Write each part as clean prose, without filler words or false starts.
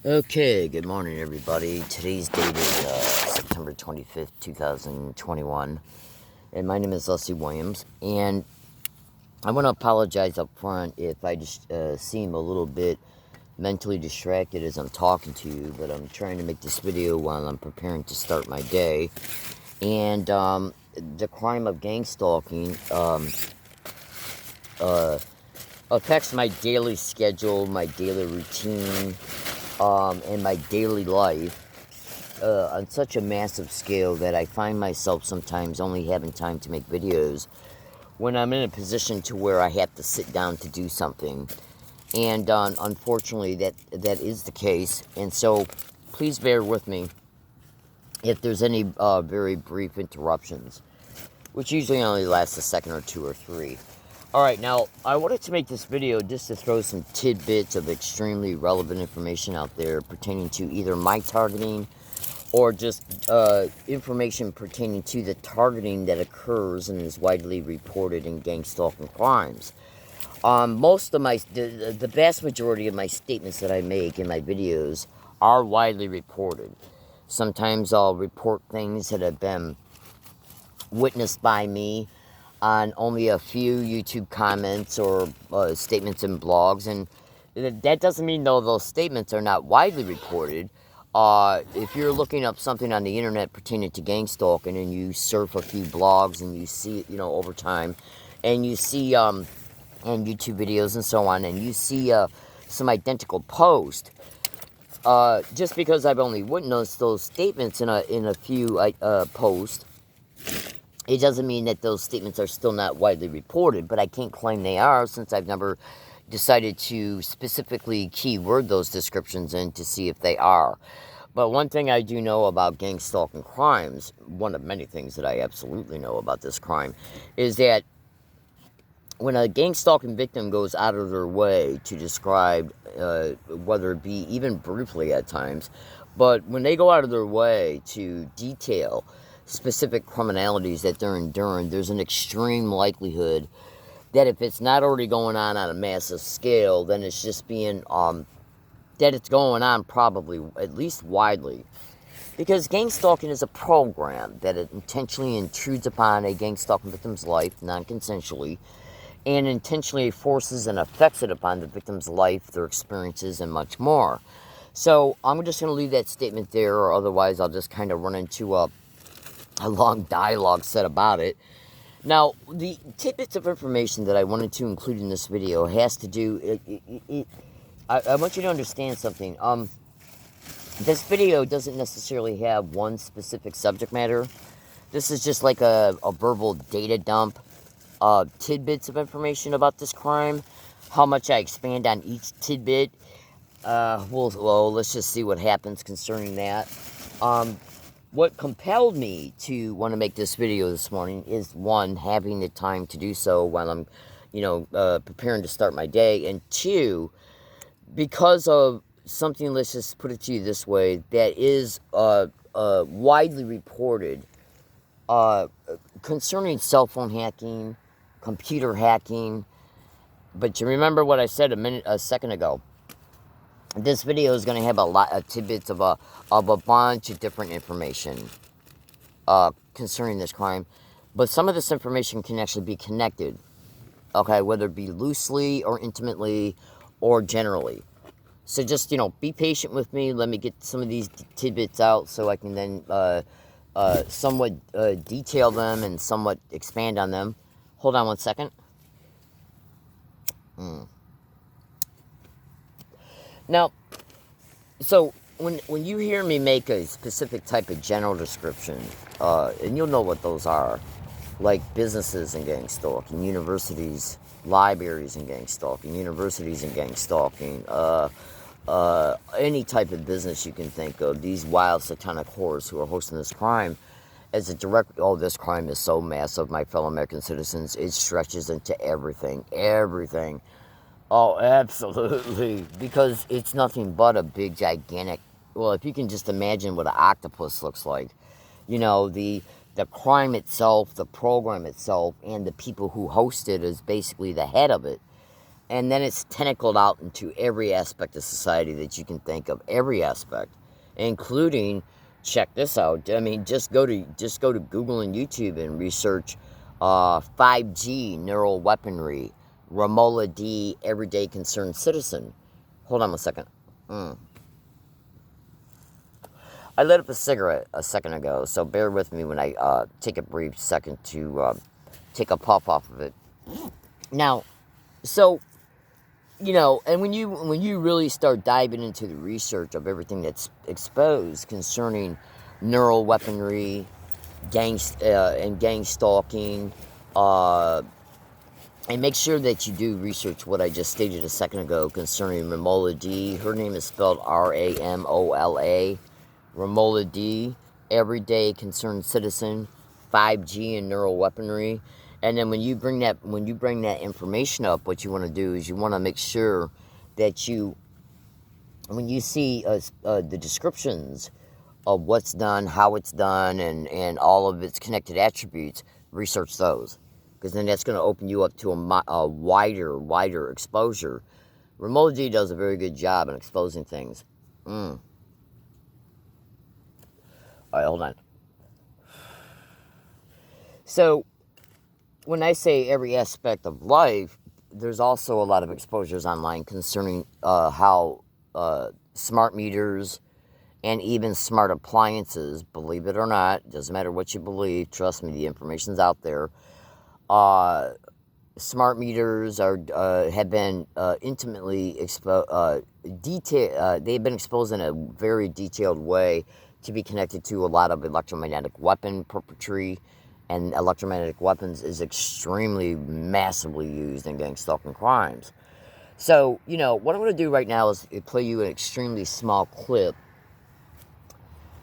Okay, good morning, everybody. Today's date is September 25th, 2021, and my name is Leslie Williams. And I want to apologize up front if I just seem a little bit mentally distracted as I'm talking to you, but I'm trying to make this video while I'm preparing to start my day. And the crime of gang stalking affects my daily schedule, my daily routine, and my daily life on such a massive scale that I find myself sometimes only having time to make videos when I'm in a position to where I have to sit down to do something. And unfortunately, that is the case. And so, please bear with me if there's any very brief interruptions, which usually only lasts a second or two or three. Alright, now, I wanted to make this video just to throw some tidbits of extremely relevant information out there pertaining to either my targeting or just information pertaining to the targeting that occurs and is widely reported in gang stalking crimes. Most of the vast majority of my statements that I make in my videos are widely reported. Sometimes I'll report things that have been witnessed by me on only a few YouTube comments or statements in blogs, and that doesn't mean though those statements are not widely reported. If you're looking up something on the internet pertaining to gang stalking and you surf a few blogs and you see it, over time, and you see and YouTube videos and so on, and you see some identical posts, just because I've only witnessed those statements in a few posts, it doesn't mean that those statements are still not widely reported, but I can't claim they are since I've never decided to specifically keyword those descriptions in to see if they are. But one thing I do know about gang stalking crimes, one of many things that I absolutely know about this crime, is that when a gang stalking victim goes out of their way to describe, whether it be even briefly at times, but when they go out of their way to detail specific criminalities that they're enduring, there's an extreme likelihood that if it's not already going on a massive scale, then it's just being, that it's going on probably, at least widely. Because gang stalking is a program that it intentionally intrudes upon a gang stalking victim's life, non-consensually, and intentionally forces and affects it upon the victim's life, their experiences, and much more. So I'm just going to leave that statement there, or otherwise I'll just kind of run into a long dialogue set about it. Now, the tidbits of information that I wanted to include in this video has to do... I want you to understand something. This video doesn't necessarily have one specific subject matter. This is just like a verbal data dump of tidbits of information about this crime. How much I expand on each tidbit, well, let's just see what happens concerning that. What compelled me to want to make this video this morning is, one, having the time to do so while I'm, preparing to start my day, and two, because of something, let's just put it to you this way, that is widely reported concerning cell phone hacking, computer hacking. But you remember what I said a second ago. This video is going to have a lot of tidbits of a bunch of different information concerning this crime. But some of this information can actually be connected, okay, whether it be loosely or intimately or generally. So just, be patient with me. Let me get some of these tidbits out so I can then somewhat detail them and somewhat expand on them. Hold on one second. Now, so when you hear me make a specific type of general description, and you'll know what those are, like businesses and gang stalking, universities, libraries and gang stalking, universities and gang stalking, any type of business you can think of, these wild satanic whores who are hosting this crime, as a direct, this crime is so massive, my fellow American citizens, it stretches into everything. Oh, absolutely. Because it's nothing but a big, gigantic... Well, if you can just imagine what an octopus looks like. The crime itself, the program itself, and the people who host it is basically the head of it. And then it's tentacled out into every aspect of society that you can think of, every aspect, including, check this out. I mean, just go to Google and YouTube and research 5G neural weaponry, Romola D, everyday concerned citizen. Hold on a second. I lit up a cigarette a second ago, so bear with me when I take a brief second to take a puff off of it. Now, so, and when you really start diving into the research of everything that's exposed concerning neural weaponry, gang stalking, and make sure that you do research what I just stated a second ago concerning Romola D. Her name is spelled Ramola. Romola D, everyday concerned citizen, 5G and neural weaponry. And then when you bring that information up, what you want to do is you want to make sure that when you see the descriptions of what's done, how it's done, and all of its connected attributes, research those. Because then that's going to open you up to a wider exposure. Romola D does a very good job in exposing things. All right, hold on. So, when I say every aspect of life, there's also a lot of exposures online concerning how smart meters and even smart appliances, believe it or not, doesn't matter what you believe, trust me, the information's out there. Smart meters have been intimately exposed, they've been exposed in a very detailed way to be connected to a lot of electromagnetic weapon perpetry, and electromagnetic weapons is extremely massively used in gang stalking crimes. So, what I'm going to do right now is play you an extremely small clip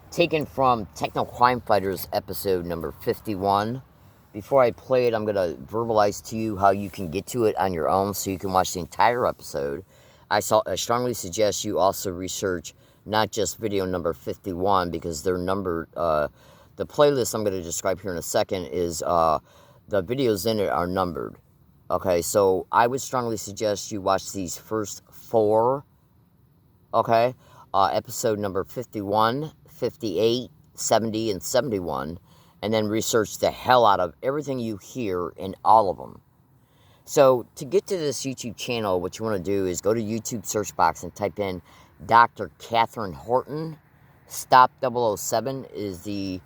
taken from Techno Crime Fighters episode number 51. Before I play it, I'm going to verbalize to you how you can get to it on your own so you can watch the entire episode. I strongly suggest you also research not just video number 51, because they're numbered. The playlist I'm going to describe here in a second is the videos in it are numbered. Okay, so I would strongly suggest you watch these first 4. Okay, episode number 51, 58, 70, and 71, and then research the hell out of everything you hear in all of them. So to get to this YouTube channel, what you want to do is go to YouTube search box and type in Dr. Catherine Horton. Stop 007 is the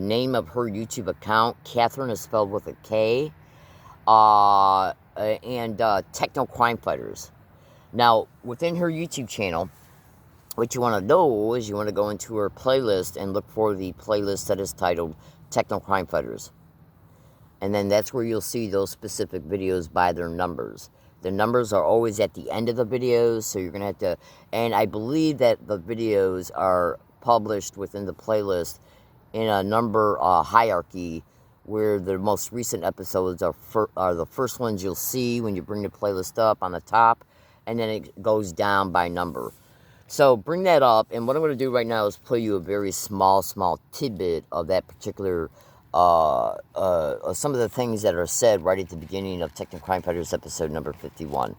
name of her YouTube account. Catherine is spelled with a K. And Techno Crime Fighters. Now, within her YouTube channel, what you want to do is you want to go into her playlist and look for the playlist that is titled Techno Crime Fighters. And then that's where you'll see those specific videos by their numbers. The numbers are always at the end of the videos, so you're going to have to... And I believe that the videos are published within the playlist in a number hierarchy, where the most recent episodes are the first ones you'll see when you bring the playlist up on the top, and then it goes down by number. So bring that up, and what I'm going to do right now is play you a very small tidbit of that particular... some of the things that are said right at the beginning of Techno Crime Fighters episode number 51.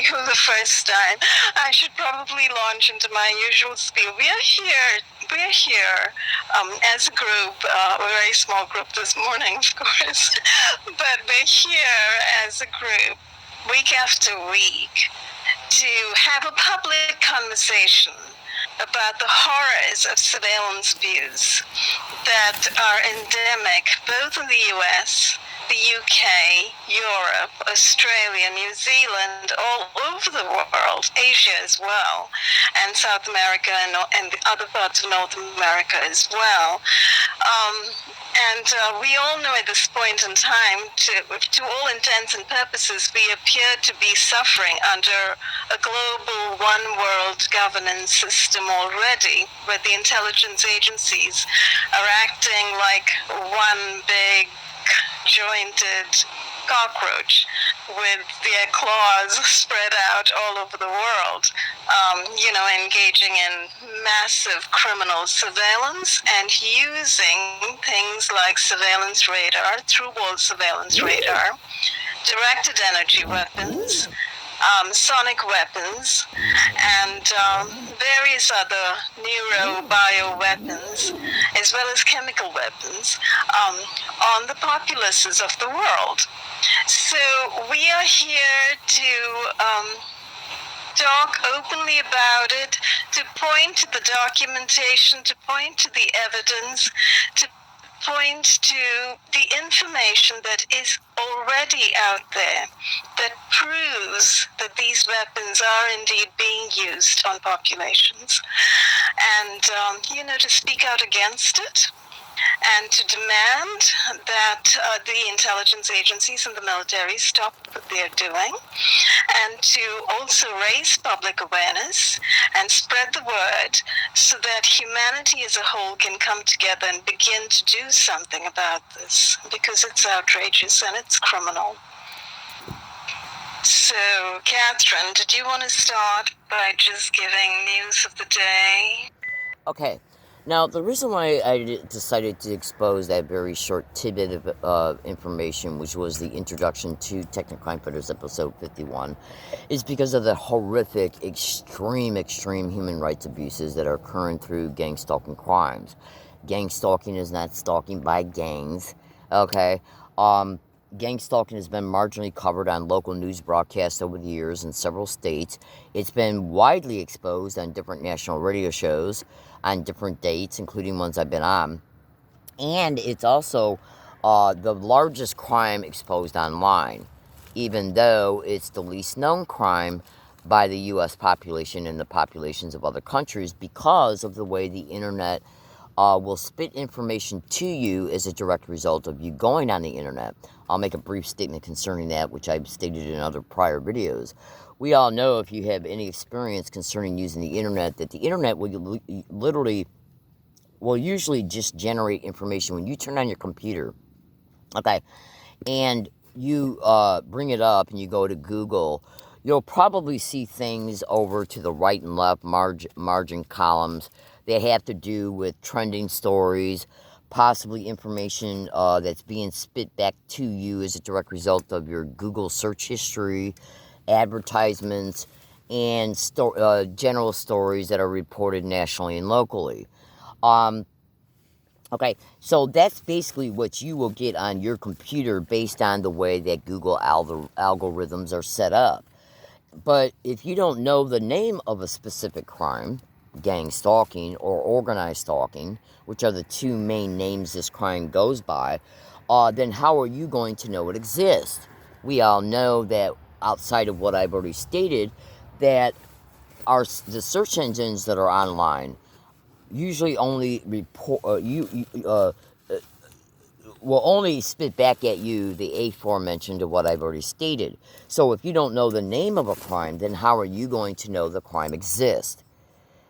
For the first time, I should probably launch into my usual spiel. We are here as a group, a very small group this morning, of course, but we're here as a group week after week to have a public conversation about the horrors of surveillance views that are endemic both in the US, the UK, Europe, Australia, New Zealand, all over the world, Asia as well, and South America and the other parts of North America as well. We all know at this point in time, to all intents and purposes, we appear to be suffering under a global one-world governance system already, where the intelligence agencies are acting like one big jointed cockroach with their claws spread out all over the world, engaging in massive criminal surveillance and using things like surveillance radar, through-wall surveillance radar, directed energy weapons, sonic weapons, and various other neuro-bio weapons, as well as chemical weapons, on the populaces of the world. So we are here to talk openly about it, to point to the documentation, to point to the evidence, to point to the information that is already out there that proves that these weapons are indeed being used on populations. And, to speak out against it and to demand that the intelligence agencies and the military stop what they're doing, and to also raise public awareness and spread the word so that humanity as a whole can come together and begin to do something about this, because it's outrageous and it's criminal. So, Catherine, did you want to start by just giving news of the day? Okay. Now, the reason why I decided to expose that very short tidbit of information, which was the introduction to Techno Crime Fighters episode 51, is because of the horrific, extreme human rights abuses that are occurring through gang stalking crimes. Gang stalking is not stalking by gangs, okay? Gang stalking has been marginally covered on local news broadcasts over the years in several states. It's been widely exposed on different national radio shows on different dates, including ones I've been on. And it's also the largest crime exposed online, even though it's the least known crime by the U.S. population and the populations of other countries, because of the way the internet will spit information to you as a direct result of you going on the internet. I'll make a brief statement concerning that, which I've stated in other prior videos. We all know, if you have any experience concerning using the internet, that the internet will usually just generate information when you turn on your computer, okay, and you bring it up and you go to Google. You'll probably see things over to the right and left margin columns that have to do with trending stories, possibly information that's being spit back to you as a direct result of your Google search history, advertisements, and general stories that are reported nationally and locally. Okay, so that's basically what you will get on your computer based on the way that Google algorithms are set up. But if you don't know the name of a specific crime, gang stalking or organized stalking, which are the two main names this crime goes by, then how are you going to know it exists? We all know that, outside of what I've already stated, that the search engines that are online usually only report will only spit back at you the aforementioned of what I've already stated. So if you don't know the name of a crime, then how are you going to know the crime exists?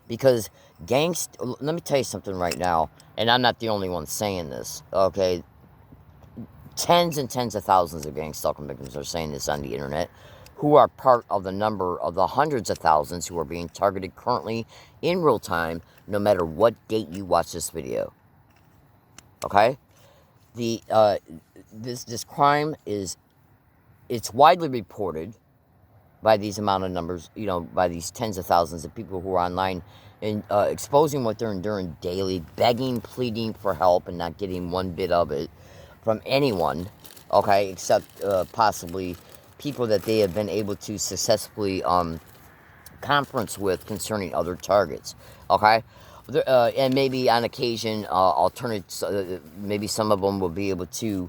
Because let me tell you something right now, and I'm not the only one saying this, okay? Tens and tens of thousands of gang stalking victims are saying this on the internet, who are part of the number of the hundreds of thousands who are being targeted currently in real time, no matter what date you watch this video. Okay? This crime it's widely reported by these amount of numbers, by these tens of thousands of people who are online and exposing what they're enduring daily, begging, pleading for help, and not getting one bit of it from anyone, okay, except possibly people that they have been able to successfully conference with concerning other targets, okay? And maybe on occasion, maybe some of them will be able to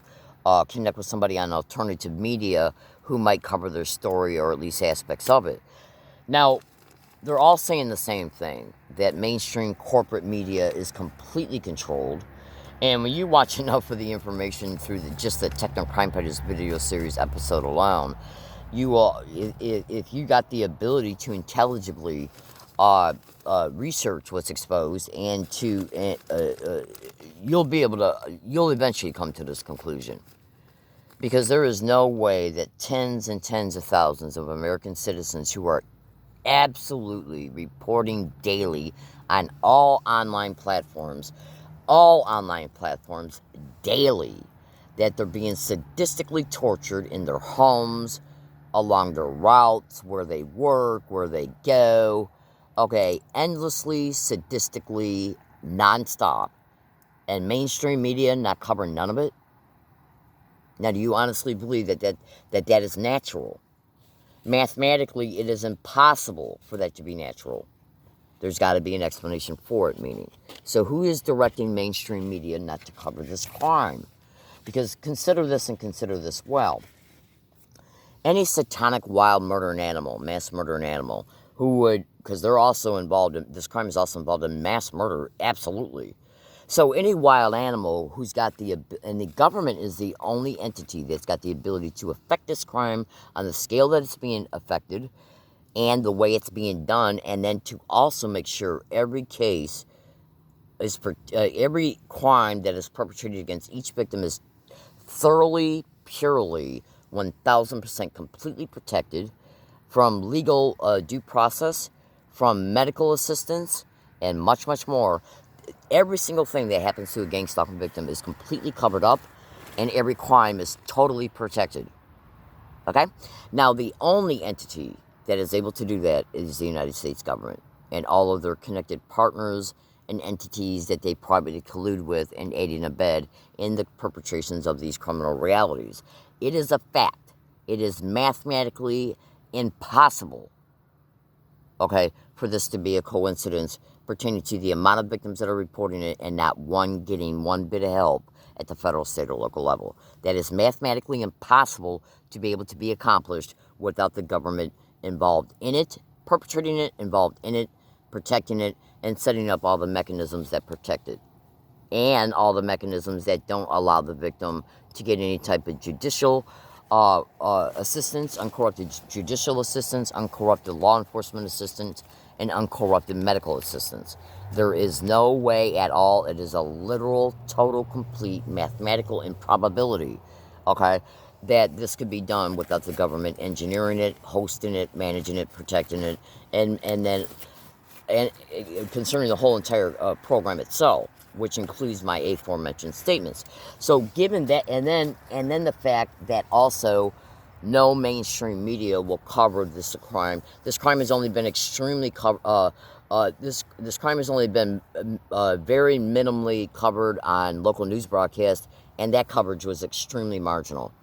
connect with somebody on alternative media who might cover their story, or at least aspects of it. Now, they're all saying the same thing, that mainstream corporate media is completely controlled. And when you watch enough of the information through just the Techno Crime Fighters video series episode alone, you will, if you got the ability to intelligibly research what's exposed, and you'll eventually come to this conclusion. Because there is no way that tens and tens of thousands of American citizens who are absolutely reporting daily on all online platforms daily, that they're being sadistically tortured in their homes, along their routes, where they work, where they go. Okay, endlessly, sadistically, nonstop. And mainstream media not covering none of it? Now, do you honestly believe that is natural? Mathematically, it is impossible for that to be natural. There's got to be an explanation for it, meaning. So who is directing mainstream media not to cover this crime? Because consider this and consider this well. Any satanic wild murdering animal, mass murdering animal, who would, because they're also involved in, this crime is also involved in mass murder, absolutely. So any wild animal who's got and the government is the only entity that's got the ability to affect this crime on the scale that it's being affected and the way it's being done, and then to also make sure every case is, every crime that is perpetrated against each victim is thoroughly, purely, 1000% completely protected from legal due process, from medical assistance, and much, much more. Every single thing that happens to a gang stalking victim is completely covered up, and every crime is totally protected. Okay? Now, the only entity that is able to do that is the United States government and all of their connected partners and entities that they privately collude with and aid and abet in the perpetrations of these criminal realities. It is a fact. It is mathematically impossible, okay, for this to be a coincidence pertaining to the amount of victims that are reporting it and not one getting one bit of help at the federal, state, or local level. That is mathematically impossible to be able to be accomplished without the government involved in it, perpetrating it, involved in it, protecting it, and setting up all the mechanisms that protect it. And all the mechanisms that don't allow the victim to get any type of judicial assistance, uncorrupted judicial assistance, uncorrupted law enforcement assistance, and uncorrupted medical assistance. There is no way at all. It is a literal, total, complete mathematical improbability, okay, that this could be done without the government engineering it, hosting it, managing it, protecting it, and concerning the whole entire program itself, which includes my aforementioned statements. So given that, and then the fact that also no mainstream media will cover this crime. This crime has only been extremely this crime has only been very minimally covered on local news broadcasts, and that coverage was extremely marginal.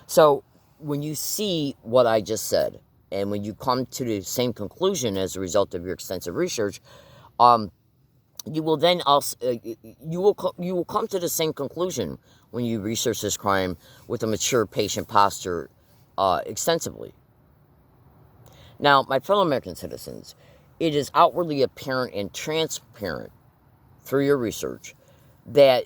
So when you see what I just said, and when you come to the same conclusion as a result of your extensive research, you will then also you will come to the same conclusion when you research this crime with a mature, patient posture extensively. Now, my fellow American citizens, it is outwardly apparent and transparent through your research that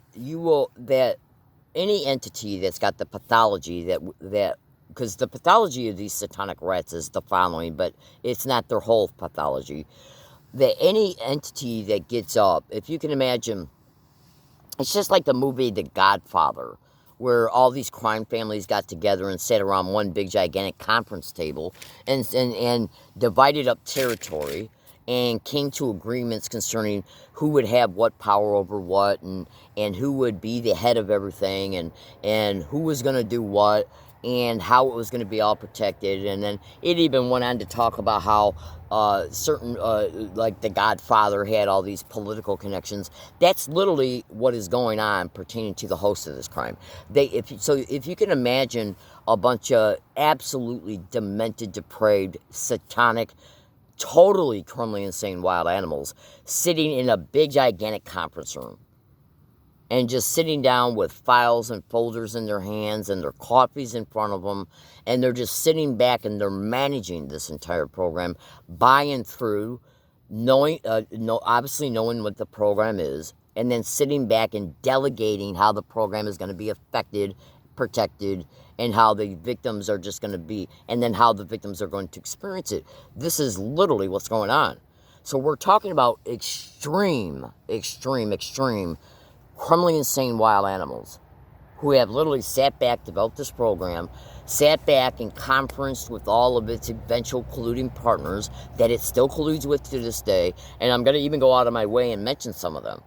any entity that's got the pathology that because the pathology of these satanic rats is the following, but it's not their whole pathology. That any entity that gets up, if you can imagine, it's just like the movie The Godfather, where all these crime families got together and sat around one big gigantic conference table and divided up territory and came to agreements concerning who would have what power over what and who would be the head of everything and who was going to do what and how it was going to be all protected. And then it even went on to talk about how certain, like the Godfather had all these political connections. That's literally what is going on pertaining to the host of this crime. If you can imagine a bunch of absolutely demented, depraved, satanic, totally criminally insane wild animals sitting in a big gigantic conference room and just sitting down with files and folders in their hands and their coffees in front of them, and they're just sitting back and they're managing this entire program, buying through, obviously knowing what the program is, and then sitting back and delegating how the program is going to be affected, protected, and how the victims are just going to be, and then how the victims are going to experience it. This is literally what's going on. So we're talking about extreme criminally insane wild animals who have literally sat back, developed this program, sat back and conferenced with all of its eventual colluding partners that it still colludes with to this day, and I'm going to even go out of my way and mention some of them.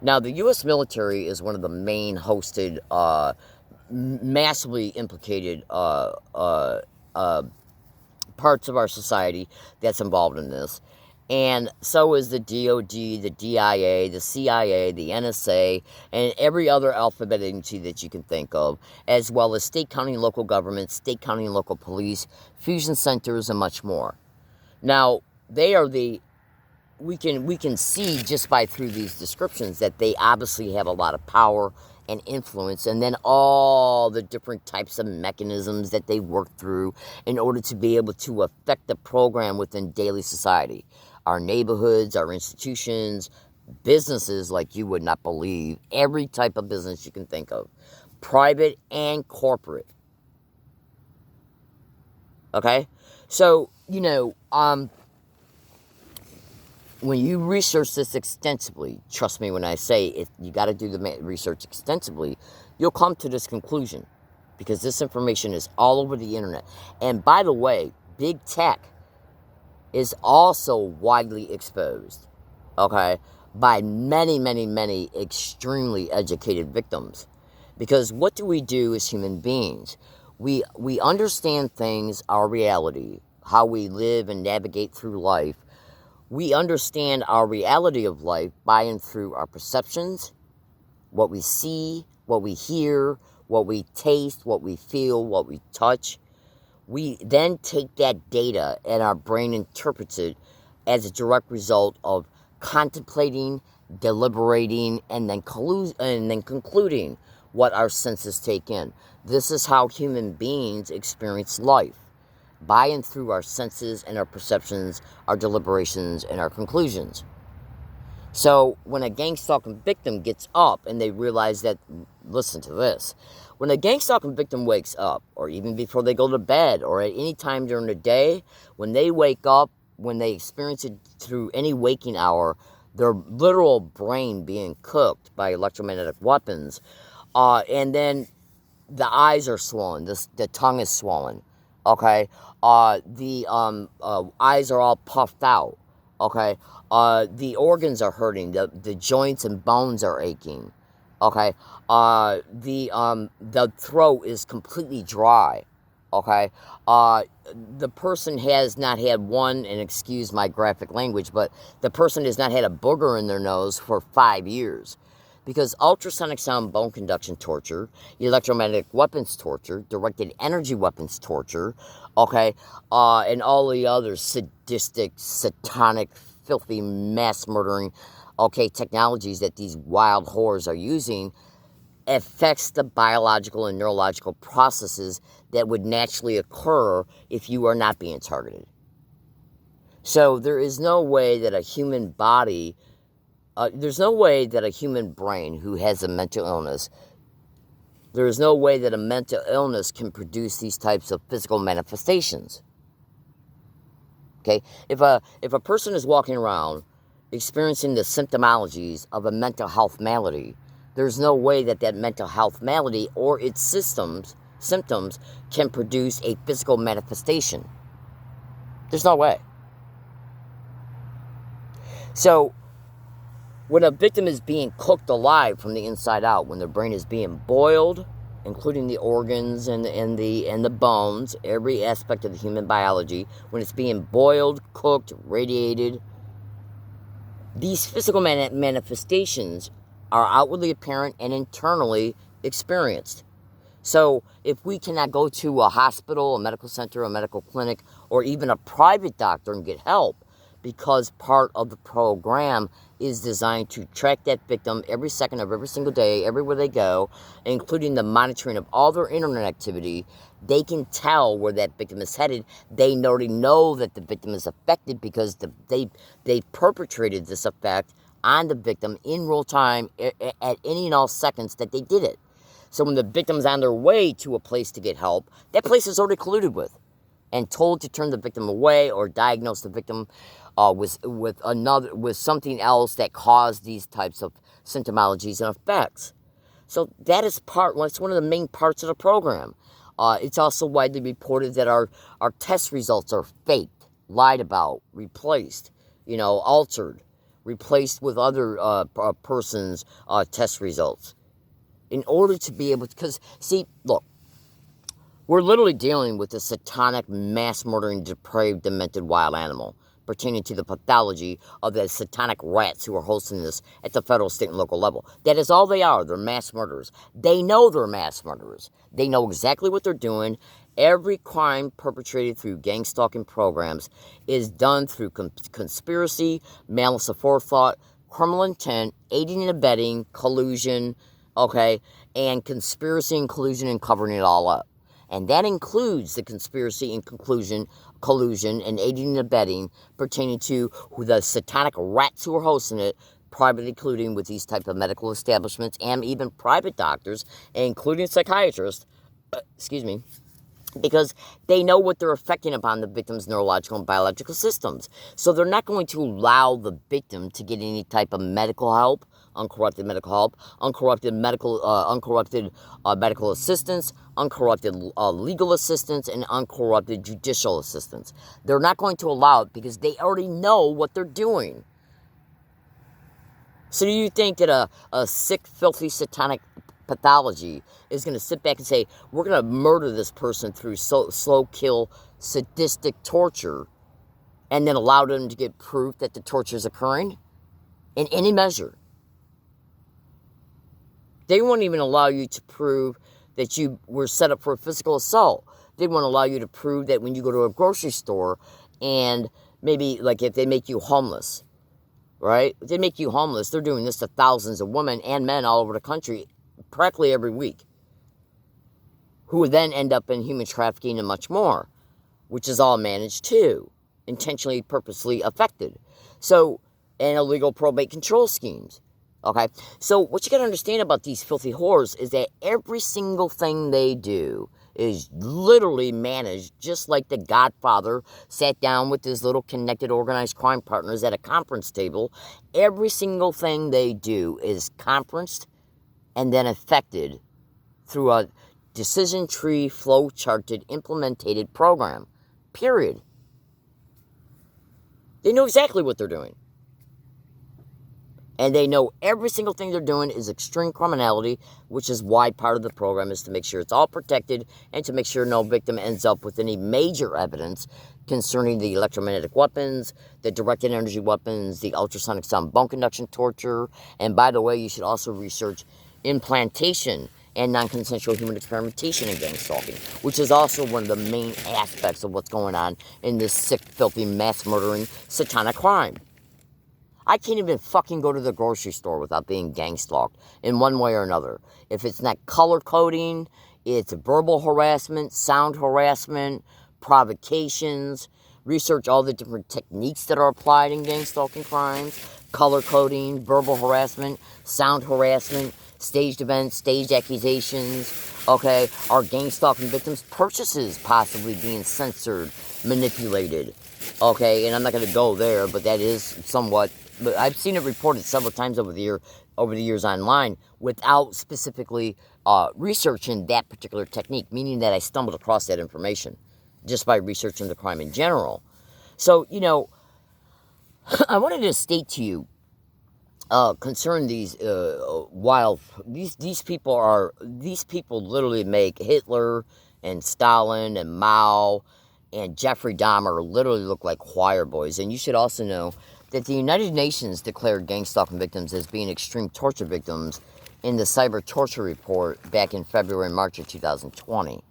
Now, the U.S. military is one of the main hosted massively implicated parts of our society that's involved in this. And so is the DOD, the DIA, the CIA, the NSA, and every other alphabet agency that you can think of, as well as state, county, and local governments, state, county, and local police, fusion centers, and much more. Now, they are we can see just by through these descriptions that they obviously have a lot of power and influence, and then all the different types of mechanisms that they work through in order to be able to affect the program within daily society. Our neighborhoods, our institutions, businesses like you would not believe, every type of business you can think of, private and corporate. Okay? So, when you research this extensively, trust me when I say if you got to do the research extensively, you'll come to this conclusion, because this information is all over the internet. And by the way, big tech is also widely exposed, okay, by many, many, many extremely educated victims. Because what do we do as human beings? We understand things, our reality, how we live and navigate through life. We understand our reality of life by and through our perceptions, what we see, what we hear, what we taste, what we feel, what we touch. We then take that data and our brain interprets it as a direct result of contemplating, deliberating, and then concluding what our senses take in. This is how human beings experience life, by and through our senses and our perceptions, our deliberations, and our conclusions. So when a gang-stalking victim gets up and they realize that, listen to this, when a gang-stalking victim wakes up, or even before they go to bed, or at any time during the day, when they wake up, when they experience it through any waking hour, their literal brain being cooked by electromagnetic weapons, and then the eyes are swollen, the tongue is swollen, okay? The eyes are all puffed out, okay? The organs are hurting, the joints and bones are aching, okay? The throat is completely dry, okay? The person has not had one, and excuse my graphic language, but the person has not had a booger in their nose for 5 years. Because ultrasonic sound bone conduction torture, electromagnetic weapons torture, directed energy weapons torture, okay, and all the other sadistic, satanic, filthy, mass murdering, okay, technologies that these wild whores are using, affects the biological and neurological processes that would naturally occur if you are not being targeted. So there is no way that a human body, there's no way that a human brain who has a mental illness, there is no way that a mental illness can produce these types of physical manifestations. Okay? If a person is walking around experiencing the symptomologies of a mental health malady, there's no way that that mental health malady or its symptoms can produce a physical manifestation. There's no way. So, when a victim is being cooked alive from the inside out, when their brain is being boiled, including the organs and the bones, every aspect of the human biology, when it's being boiled, cooked, radiated, these physical manifestations are outwardly apparent and internally experienced. So if we cannot go to a hospital, a medical center, a medical clinic, or even a private doctor and get help, because part of the program is designed to track that victim every second of every single day, everywhere they go, including the monitoring of all their internet activity, they can tell where that victim is headed. They already know that the victim is affected because they perpetrated this effect on the victim in real time at any and all seconds that they did it. So when the victim's on their way to a place to get help, that place is already colluded with and told to turn the victim away or diagnose the victim with something else that caused these types of symptomologies and effects. So that is it's one of the main parts of the program. It's also widely reported that our test results are faked, lied about, replaced, altered, replaced with other person's test results. in order to be able to, because, see, look, we're literally dealing with a satanic, mass-murdering, depraved, demented wild animal pertaining to the pathology of the satanic rats who are hosting this at the federal, state, and local level. That is all they are. They're mass murderers. They know they're mass murderers. They know exactly what they're doing. Every crime perpetrated through gang stalking programs is done through conspiracy, malice aforethought, criminal intent, aiding and abetting, collusion, okay, and conspiracy and collusion and covering it all up. And that includes the conspiracy and collusion and aiding and abetting pertaining to the satanic rats who are hosting it, privately colluding with these type of medical establishments and even private doctors, including psychiatrists, excuse me, because they know what they're affecting upon the victim's neurological and biological systems. So they're not going to allow the victim to get any type of medical help, uncorrupted medical help, uncorrupted medical assistance, uncorrupted legal assistance, and uncorrupted judicial assistance. They're not going to allow it because they already know what they're doing. So do you think that a sick, filthy, satanic pathology is going to sit back and say, we're going to murder this person through slow kill, sadistic torture, and then allow them to get proof that the torture is occurring? In any measure. They won't even allow you to prove that you were set up for a physical assault. They won't allow you to prove that when you go to a grocery store and maybe, like, if they make you homeless, right? If they make you homeless, they're doing this to thousands of women and men all over the country practically every week, who would then end up in human trafficking and much more, which is all managed too, intentionally, purposely affected. So, and illegal probate control schemes. Okay, so what you got to understand about these filthy whores is that every single thing they do is literally managed just like the Godfather sat down with his little connected organized crime partners at a conference table. Every single thing they do is conferenced and then affected through a decision tree flow charted implemented program. Period. They know exactly what they're doing. And they know every single thing they're doing is extreme criminality, which is why part of the program is to make sure it's all protected and to make sure no victim ends up with any major evidence concerning the electromagnetic weapons, the directed energy weapons, the ultrasonic sound bone conduction torture. And by the way, you should also research implantation and non-consensual human experimentation in gang stalking, which is also one of the main aspects of what's going on in this sick, filthy, mass-murdering, satanic crime. I can't even fucking go to the grocery store without being gang stalked in one way or another. If it's not color coding, it's verbal harassment, sound harassment, provocations. Research all the different techniques that are applied in gang stalking crimes. Color coding, verbal harassment, sound harassment, staged events, staged accusations. Okay, are gang stalking victims' purchases possibly being censored, manipulated? Okay, and I'm not going to go there, but that is somewhat. But I've seen it reported several times over the years online without specifically researching that particular technique, meaning that I stumbled across that information just by researching the crime in general. So, you know, I wanted to state to you concerning these these people literally make Hitler and Stalin and Mao and Jeffrey Dahmer literally look like choir boys. And you should also know that the United Nations declared gang stalking victims as being extreme torture victims in the Cyber Torture Report back in February and March of 2020.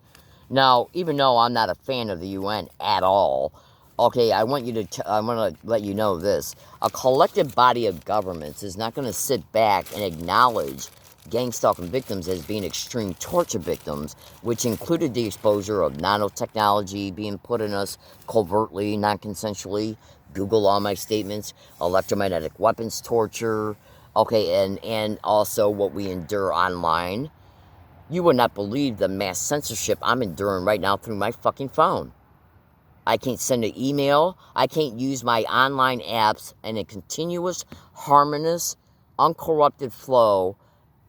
Now, even though I'm not a fan of the UN at all, okay, I want to let you know this. A collective body of governments is not going to sit back and acknowledge gang stalking victims as being extreme torture victims, which included the exposure of nanotechnology being put in us covertly, non-consensually. Google all my statements. Electromagnetic weapons torture. Okay, and also what we endure online. You would not believe the mass censorship I'm enduring right now through my fucking phone. I can't send an email. I can't use my online apps in a continuous, harmonious, uncorrupted flow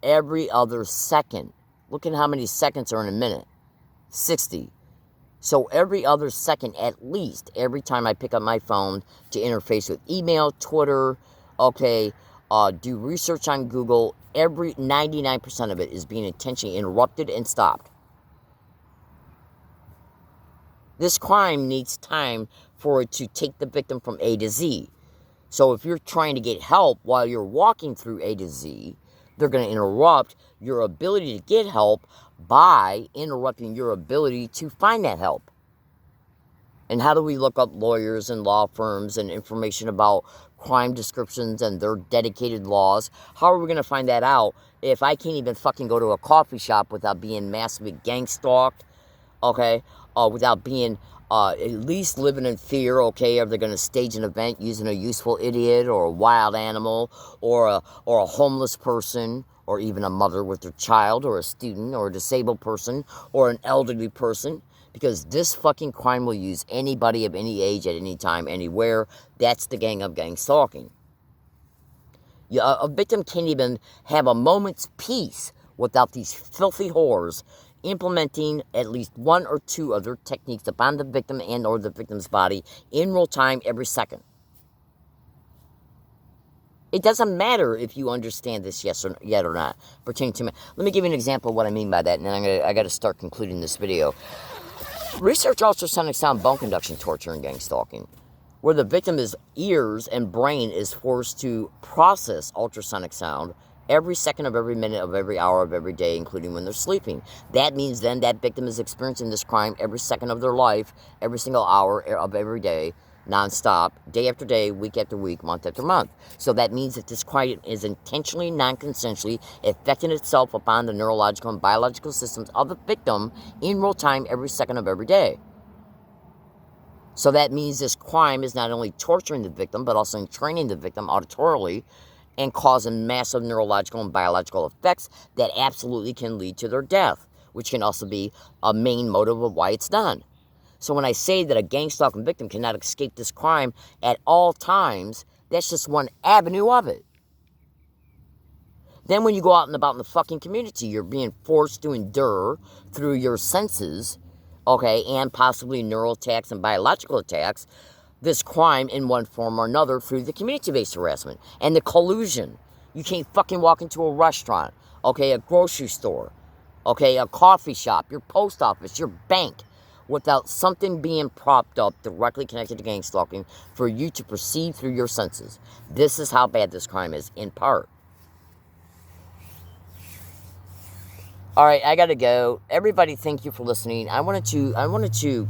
every other second. Look at how many seconds are in a minute. 60. So every other second, at least, every time I pick up my phone to interface with email, Twitter, okay, do research on Google. Every 99% of it is being intentionally interrupted and stopped. This crime needs time for it to take the victim from A to Z. So if you're trying to get help while you're walking through A to Z, they're going to interrupt your ability to get help by interrupting your ability to find that help. And how do we look up lawyers and law firms and information about crime descriptions and their dedicated laws? How are we going to find that out if I can't even fucking go to a coffee shop without being massively gang stalked, okay? Without being at least living in fear, okay? Are they going to stage an event using a useful idiot or a wild animal or a homeless person or even a mother with their child or a student or a disabled person or an elderly person? Because this fucking crime will use anybody of any age at any time, anywhere. That's the gang of gang stalking. A victim can't even have a moment's peace without these filthy whores implementing at least one or two of their techniques upon the victim and or the victim's body in real time every second. It doesn't matter if you understand this yet or not. Pertaining to me. Let me give you an example of what I mean by that, and then I got to start concluding this video. Research ultrasonic sound bone conduction torture and gang stalking, where the victim's ears and brain is forced to process ultrasonic sound every second of every minute of every hour of every day, including when they're sleeping. That means then that victim is experiencing this crime every second of their life, every single hour of every day, non-stop, day after day, week after week, month after month. So that means that this crime is intentionally, non-consensually affecting itself upon the neurological and biological systems of the victim in real time every second of every day. So that means this crime is not only torturing the victim, but also training the victim auditorily and causing massive neurological and biological effects that absolutely can lead to their death, which can also be a main motive of why it's done. So when I say that a gang stalking victim cannot escape this crime at all times, that's just one avenue of it. Then when you go out and about in the fucking community, you're being forced to endure through your senses, okay, and possibly neural attacks and biological attacks, this crime in one form or another through the community-based harassment and the collusion. You can't fucking walk into a restaurant, okay, a grocery store, okay, a coffee shop, your post office, your bank, without something being propped up directly connected to gang stalking for you to perceive through your senses. This is how bad this crime is, in part. All right, I gotta go. Everybody, thank you for listening. I wanted to.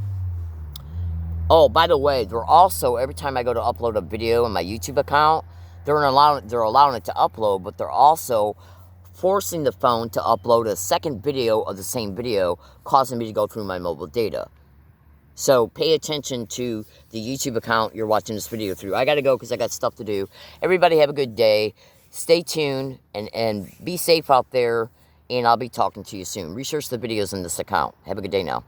Oh, by the way, they're also, every time I go to upload a video on my YouTube account, they're allowing it to upload, but they're also forcing the phone to upload a second video of the same video, causing me to go through my mobile data. So pay attention to the YouTube account you're watching this video through. I got to go because I got stuff to do. Everybody have a good day. Stay tuned and be safe out there, and I'll be talking to you soon. Research the videos in this account. Have a good day now.